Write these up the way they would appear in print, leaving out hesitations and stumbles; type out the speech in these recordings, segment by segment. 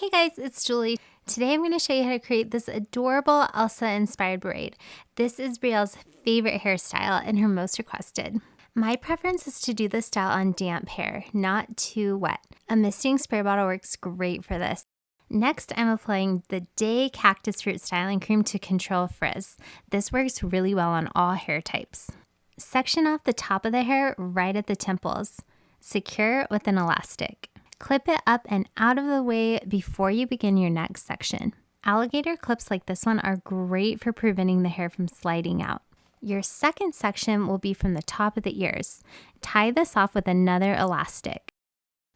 Hey guys, it's Julie. Today I'm going to show you how to create this adorable Elsa-inspired braid. This is Brielle's favorite hairstyle and her most requested. My preference is to do this style on damp hair, not too wet. A misting spray bottle works great for this. Next, I'm applying the Day Cactus Fruit Styling Cream to control frizz. This works really well on all hair types. Section off the top of the hair right at the temples. Secure with an elastic. Clip it up and out of the way before you begin your next section. Alligator clips like this one are great for preventing the hair from sliding out. Your second section will be from the top of the ears. Tie this off with another elastic.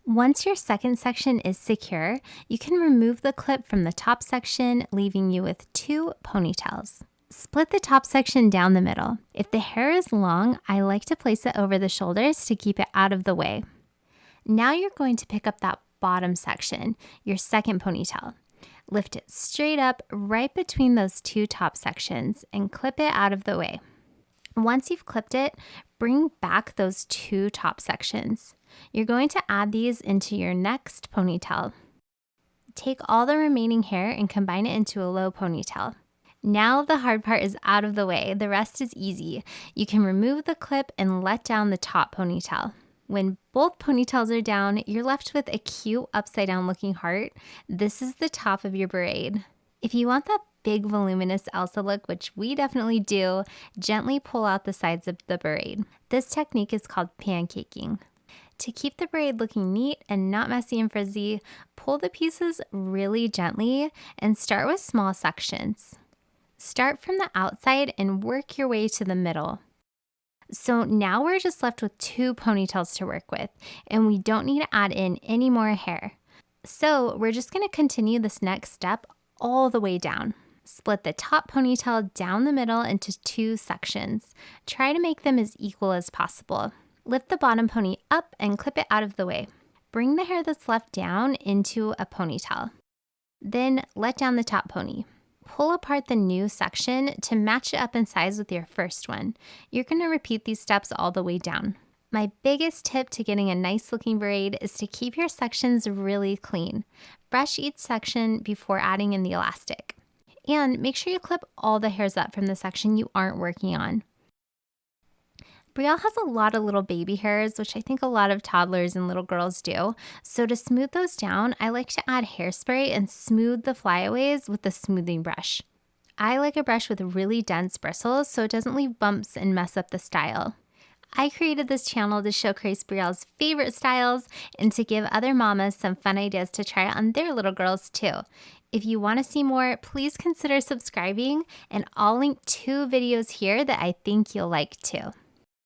Once your second section is secure, you can remove the clip from the top section, leaving you with 2 ponytails. Split the top section down the middle. If the hair is long, I like to place it over the shoulders to keep it out of the way. Now you're going to pick up that bottom section, your second ponytail. Lift it straight up right between those 2 top sections and clip it out of the way. Once you've clipped it, bring back those 2 top sections. You're going to add these into your next ponytail. Take all the remaining hair and combine it into a low ponytail. Now the hard part is out of the way. The rest is easy. You can remove the clip and let down the top ponytail. When both ponytails are down, you're left with a cute upside down looking heart. This is the top of your braid. If you want that big voluminous Elsa look, which we definitely do, gently pull out the sides of the braid. This technique is called pancaking. To keep the braid looking neat and not messy and frizzy, pull the pieces really gently and start with small sections. Start from the outside and work your way to the middle. So now we're just left with 2 ponytails to work with, and we don't need to add in any more hair. So we're just going to continue this next step all the way down. Split the top ponytail down the middle into 2 sections. Try to make them as equal as possible. Lift the bottom pony up and clip it out of the way. Bring the hair that's left down into a ponytail. Then let down the top pony. Pull apart the new section to match it up in size with your first one. You're going to repeat these steps all the way down. My biggest tip to getting a nice looking braid is to keep your sections really clean. Brush each section before adding in the elastic. And make sure you clip all the hairs up from the section you aren't working on. Brielle has a lot of little baby hairs, which I think a lot of toddlers and little girls do. So to smooth those down, I like to add hairspray and smooth the flyaways with a smoothing brush. I like a brush with really dense bristles so it doesn't leave bumps and mess up the style. I created this channel to showcase Brielle's favorite styles and to give other mamas some fun ideas to try on their little girls too. If you want to see more, please consider subscribing, and I'll link 2 videos here that I think you'll like too.